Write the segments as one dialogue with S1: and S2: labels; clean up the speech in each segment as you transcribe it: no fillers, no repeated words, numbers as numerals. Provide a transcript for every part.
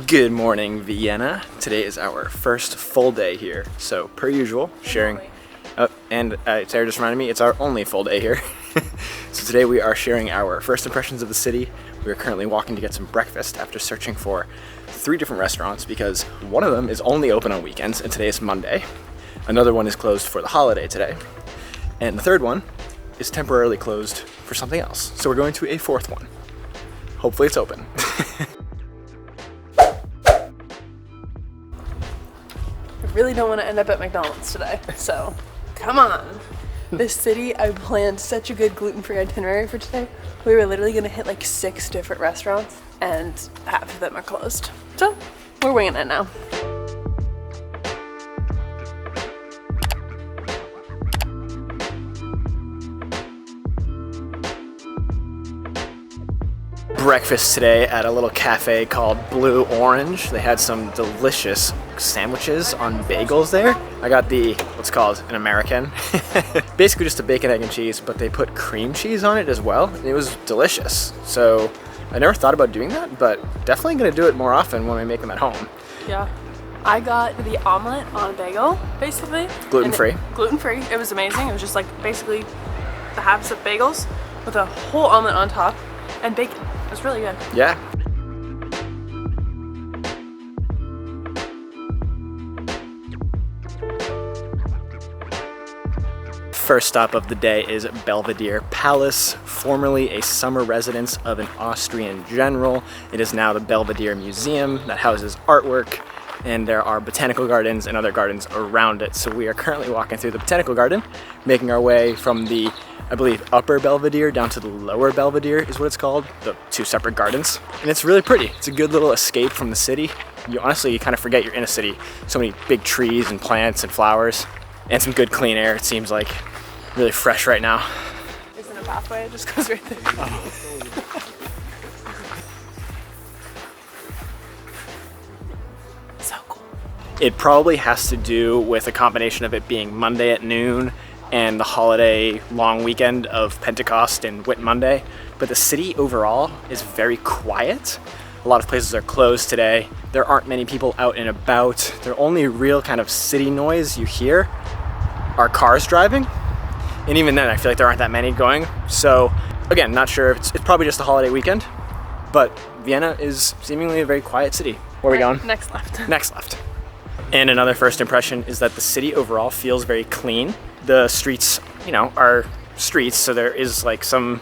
S1: Good morning, Vienna. Today is our first full day here. So, per usual, sharing... and Sarah just reminded me, it's our only full day here. So today we are sharing our first impressions of the city. We are currently walking to get some breakfast after searching for 3 different restaurants because one of them is only open on weekends, and today is Monday. Another one is closed for the holiday today. And the third one is temporarily closed for something else. So we're going to a 4th one. Hopefully it's open.
S2: I really don't want to end up at McDonald's today, so come on. This city, I planned such a good gluten-free itinerary for today. We were literally gonna hit like 6 different restaurants and half of them are closed. So we're winging it now.
S1: Breakfast today at a little cafe called Blue Orange. They had some delicious sandwiches on bagels there. I got the, what's called an American. Basically just a bacon, egg, and cheese, but they put cream cheese on it as well. And it was delicious. So I never thought about doing that, but definitely gonna do it more often when we make them at home.
S2: Yeah. I got the omelet on a bagel, basically.
S1: Gluten-free.
S2: Gluten-free. It was amazing. It was just like basically the halves of bagels with a whole omelet on top and bacon. It was really good.
S1: Yeah. First stop of the day is Belvedere Palace, formerly a summer residence of an Austrian general. It is now the Belvedere Museum that houses artwork, and there are botanical gardens and other gardens around it. So we are currently walking through the botanical garden, making our way from the, I believe, upper Belvedere down to the lower Belvedere is what it's called, the 2 separate gardens. And it's really pretty. It's a good little escape from the city. You kind of forget you're in a city. So many big trees and plants and flowers and some good clean air, it seems like. Really fresh right now.
S2: Isn't a pathway, it just goes right there. Oh. So cool.
S1: It probably has to do with a combination of it being Monday at noon and the holiday long weekend of Pentecost and Whit Monday, but the city overall is very quiet. A lot of places are closed today. There aren't many people out and about. The only real kind of city noise you hear are cars driving, and even then I feel like there aren't that many going. So again, not sure, it's probably just a holiday weekend, but Vienna is seemingly a very quiet city. Where are we going?
S2: Next left.
S1: Next left. And another first impression is that the city overall feels very clean. The streets, are streets, so there is like some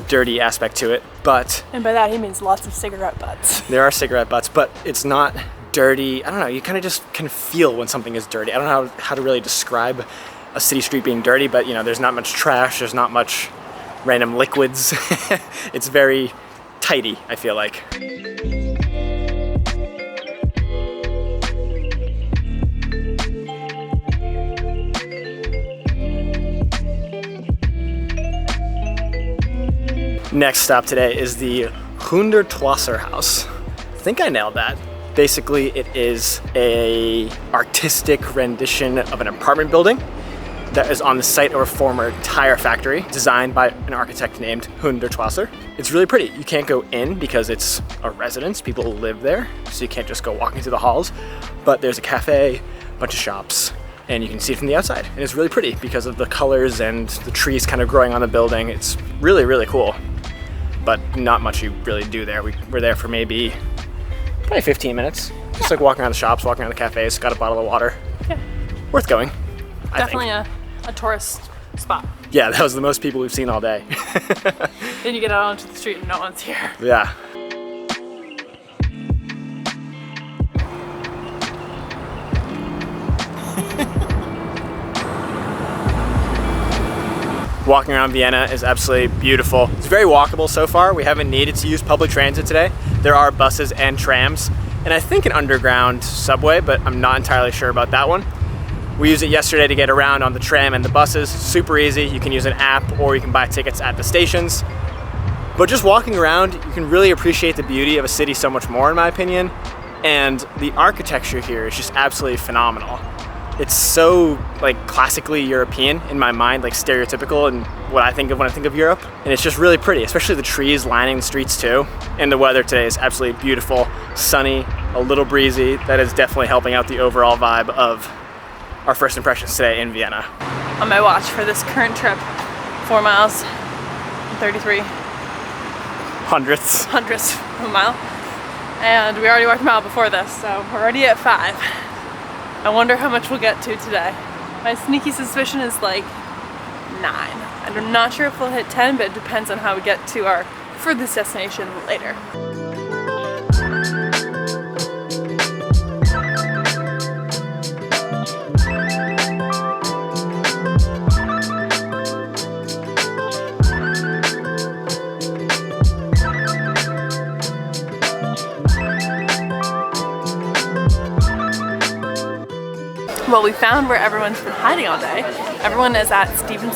S1: dirty aspect to it, but...
S2: And by that he means lots of cigarette butts.
S1: There are cigarette butts, but it's not dirty. I don't know, you kind of just can feel when something is dirty. I don't know how to really describe a city street being dirty, but there's not much trash, there's not much random liquids. It's very tidy, I feel like. Next stop today is the Hundertwasserhaus. I think I nailed that. Basically, it is a artistic rendition of an apartment building that is on the site of a former tire factory designed by an architect named Hundertwasser. It's really pretty. You can't go in because it's a residence. People live there, so you can't just go walking through the halls. But there's a cafe, a bunch of shops, and you can see it from the outside. And it's really pretty because of the colors and the trees kind of growing on the building. It's really, really cool. But not much you really do there. We were there for maybe probably 15 minutes. Just like walking around the shops, walking around the cafes, got a bottle of water.
S2: Yeah.
S1: Worth going,
S2: Definitely a tourist spot.
S1: Yeah, that was the most people we've seen all day.
S2: Then you get out onto the street and no one's here.
S1: Yeah. Walking around Vienna is absolutely beautiful. It's very walkable so far. We haven't needed to use public transit today. There are buses and trams, and I think an underground subway, but I'm not entirely sure about that one. We used it yesterday to get around on the tram and the buses. Super easy. You can use an app or you can buy tickets at the stations. But just walking around, you can really appreciate the beauty of a city so much more, in my opinion. And the architecture here is just absolutely phenomenal. It's so classically European in my mind, like stereotypical and what I think of when I think of Europe. And it's just really pretty, especially the trees lining the streets too. And the weather today is absolutely beautiful, sunny, a little breezy. That is definitely helping out the overall vibe of our first impressions today in Vienna.
S2: On my watch for this current trip, 4 miles, 33 hundredths of a mile. And we already walked a mile before this, so we're already at 5. I wonder how much we'll get to today. My sneaky suspicion is like 9. I'm not sure if we'll hit 10, but it depends on how we get to our furthest destination later. Well, we found where everyone's been hiding all day. Everyone is at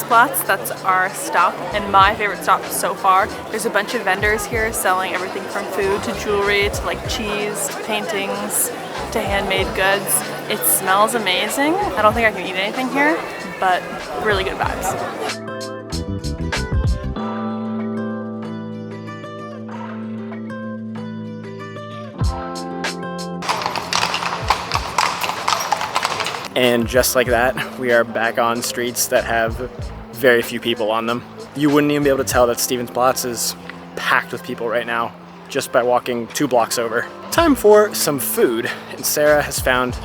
S2: Platz. That's our stop, and my favorite stop so far. There's a bunch of vendors here selling everything from food to jewelry to like cheese, to paintings, to handmade goods. It smells amazing. I don't think I can eat anything here, but really good vibes.
S1: And just like that, we are back on streets that have very few people on them. You wouldn't even be able to tell that Platz is packed with people right now just by walking 2 blocks over. Time for some food, and Sarah has found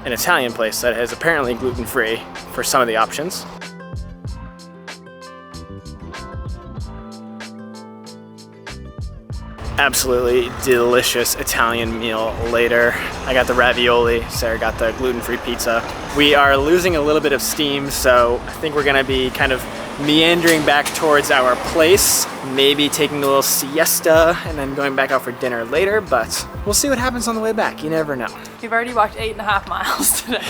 S1: an Italian place that is apparently gluten-free for some of the options. Absolutely delicious Italian meal later. I got the ravioli, Sarah got the gluten-free pizza. We are losing a little bit of steam, so I think we're gonna be kind of meandering back towards our place, maybe taking a little siesta and then going back out for dinner later, but we'll see what happens on the way back. You never know.
S2: We've already walked 8.5 miles today,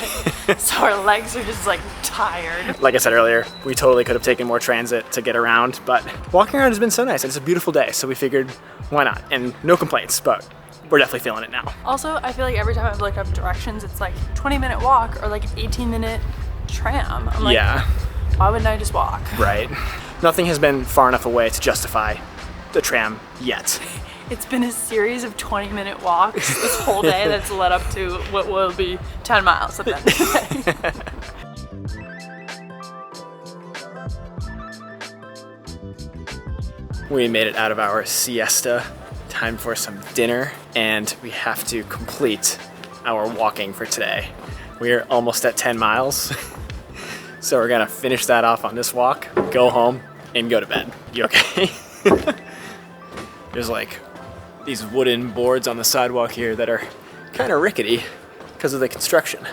S2: so our legs are just like tired.
S1: Like I said earlier, we totally could have taken more transit to get around, but walking around has been so nice. It's a beautiful day, so we figured why not? And no complaints, but we're definitely feeling it now.
S2: Also, I feel like every time I look up directions, it's like 20-minute walk or like an 18-minute tram. I'm like,
S1: yeah.
S2: Why wouldn't I just walk?
S1: Right. Nothing has been far enough away to justify the tram yet.
S2: It's been a series of 20-minute walks this whole day that's led up to what will be 10 miles at the end of the
S1: day. We made it out of our siesta. Time for some dinner, and we have to complete our walking for today. We are almost at 10 miles. So we're gonna finish that off on this walk, go home, and go to bed. You okay? There's like these wooden boards on the sidewalk here that are kind of rickety because of the construction.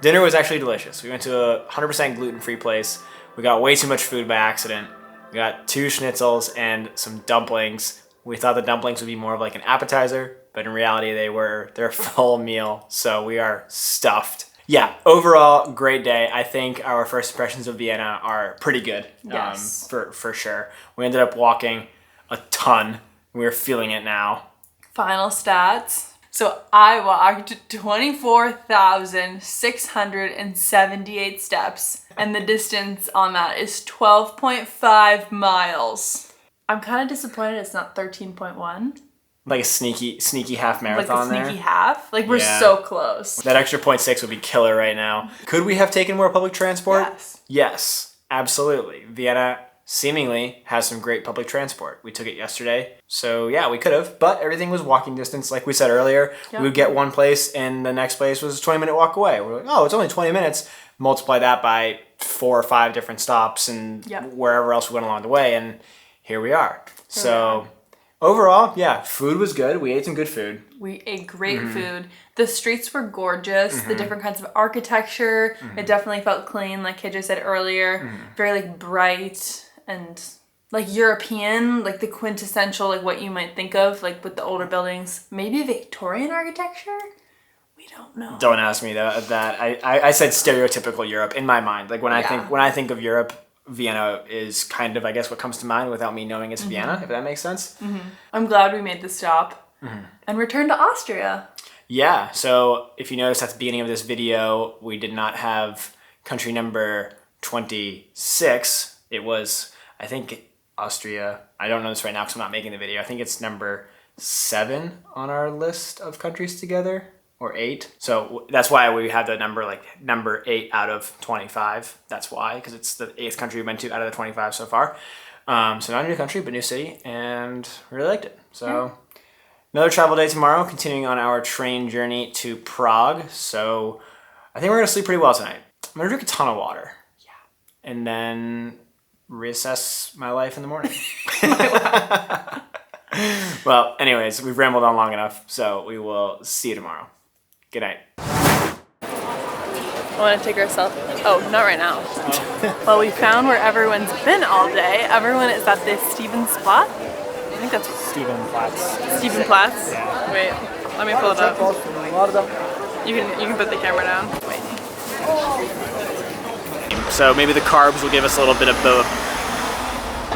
S1: Dinner was actually delicious. We went to a 100% gluten-free place. We got way too much food by accident. We got 2 schnitzels and some dumplings. We thought the dumplings would be more of like an appetizer, but in reality they're a full meal, so we are stuffed. Yeah, overall, great day. I think our first impressions of Vienna are pretty good.
S2: Yes.
S1: For sure. We ended up walking a ton. We're feeling it now.
S2: Final stats. So I walked 24,678 steps, and the distance on that is 12.5 miles. I'm kind of disappointed it's not 13.1.
S1: Like a sneaky half marathon there.
S2: Like a sneaky half? Like we're so close.
S1: That extra 0.6 would be killer right now. Could we have taken more public transport?
S2: Yes.
S1: Yes, absolutely. Vienna seemingly has some great public transport. We took it yesterday. So yeah, we could have, but everything was walking distance. Like we said earlier, we would get one place and the next place was a 20-minute walk away. We're like, oh, it's only 20 minutes. Multiply that by 4 or 5 different stops and wherever else we went along the way. And here we are. Overall, yeah, food was good. We ate some good food.
S2: We ate great food. The streets were gorgeous. The different kinds of architecture. It definitely felt clean, like KJ said earlier. Very like bright and like European, like the quintessential, like what you might think of, like with the older buildings. Maybe Victorian architecture? We don't know.
S1: Don't ask me that. I said stereotypical Europe in my mind. Like when I think of Europe, Vienna is kind of, I guess, what comes to mind without me knowing it's Vienna, if that makes sense.
S2: I'm glad we made the stop and returned to Austria.
S1: Yeah, so if you notice at the beginning of this video, we did not have country number 26. It was, I think, Austria. I don't know this right now because I'm not making the video. I think it's number 7 on our list of countries together, or 8. So that's why we have the number like number 8 out of 25. That's why, because it's the 8th country we've been to out of the 25 so far. So not a new country, but new city, and really liked it. So another travel day tomorrow, continuing on our train journey to Prague. So I think we're gonna sleep pretty well tonight. I'm gonna drink a ton of water. Yeah. And then reassess my life in the morning. Well, anyways, we've rambled on long enough, so we will see you tomorrow. Good night.
S2: I want to take our selfie. Oh, not right now. Well, we found where everyone's been all day. Everyone is at this Stephen's Platz. I think that's
S1: Stephen Platz.
S2: Stephen Platz.
S1: Yeah.
S2: Wait, let me pull it up. You can put the camera down. Wait.
S1: So maybe the carbs will give us a little bit of the